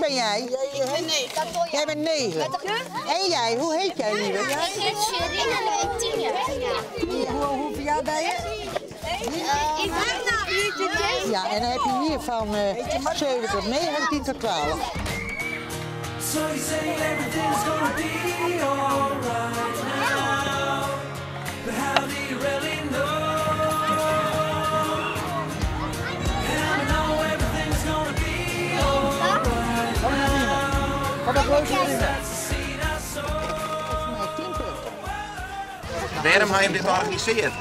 ben jij? Ik ben 9. Jij bent 9. En jij, hoe heet jij, lieve? Ik heet Sherin en ik ben 10 jaar. Hoeveel jaar ben je? Ik ben nou hier Ja, en dan heb je hier van 7 tot 9 en 10 tot 12. So you say everything's gonna be alright now, but how do you really know? And I know everything's gonna be alright now. Wat leuk is That's the seed I sow. Waarom heb je dit georganiseerd?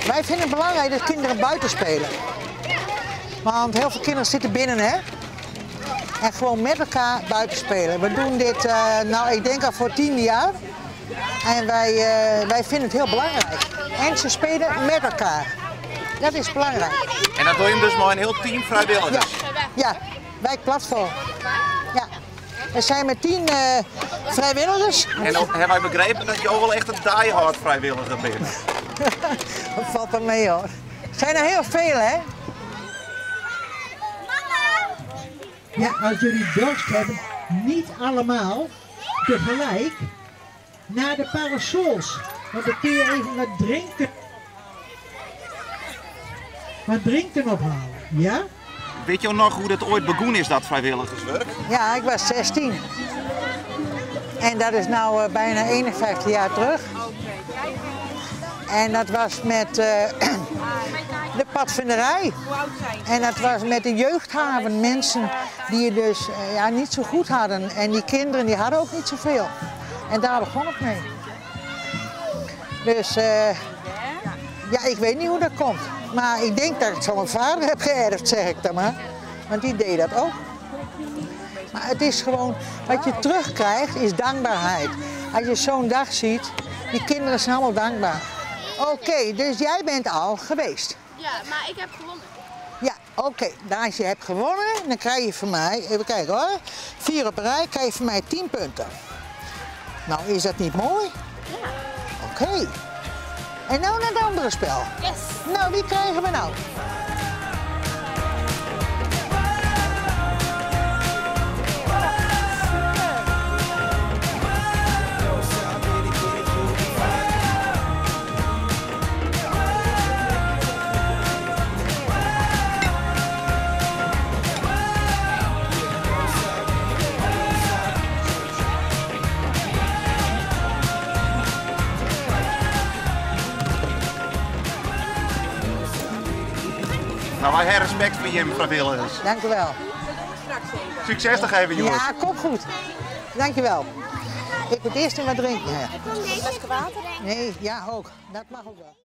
Wij vinden het belangrijk dat kinderen buiten spelen. Want heel veel kinderen zitten binnen, hè? En gewoon met elkaar buiten spelen. We doen dit, nou ik denk al voor 10 jaar. En wij vinden het heel belangrijk. En ze spelen met elkaar. Dat is belangrijk. En dat doe je dus maar een heel team vrijwilligers. Ja, wijkplatform. Ja. We zijn met 10 vrijwilligers. En dan hebben wij begrepen dat je ook wel echt een diehard vrijwilliger bent. Dat valt er mee hoor. Er zijn er heel veel, hè? Ja, als jullie dorst hebben, niet allemaal tegelijk naar de parasols. Want dan kun je even wat drinken ophalen. Ja? Weet je nog hoe dat ooit begonnen is, dat vrijwilligerswerk? Ja, ik was 16. En dat is nou bijna 51 jaar terug. En dat was met de padvinderij. En dat was met de jeugdhaven. Mensen die het dus niet zo goed hadden. En die kinderen die hadden ook niet zoveel. En daar begon het mee. Dus ja, ik weet niet hoe dat komt. Maar ik denk dat ik het van mijn vader heb geërfd, zeg ik dan maar. Want die deed dat ook. Maar het is gewoon, wat je terugkrijgt is dankbaarheid. Als je zo'n dag ziet, die kinderen zijn allemaal dankbaar. Oké, dus jij bent al geweest. Ja, maar ik heb gewonnen. Ja, oké. Nou, als je hebt gewonnen, dan krijg je van mij, even kijken hoor, 4 op een rij, krijg je van mij 10 punten. Nou, is dat niet mooi? Ja. Oké. En nou naar het andere spel. Yes. Nou, wie krijgen we nou? Nou, wij hebben respect voor je vrijwilligers. Dank u wel. Succes nog even, jongens. Ja, kom goed. Dank je wel. Ik moet eerst even wat drinken. Hè. Een flesje water. Nee, ja ook. Dat mag ook wel.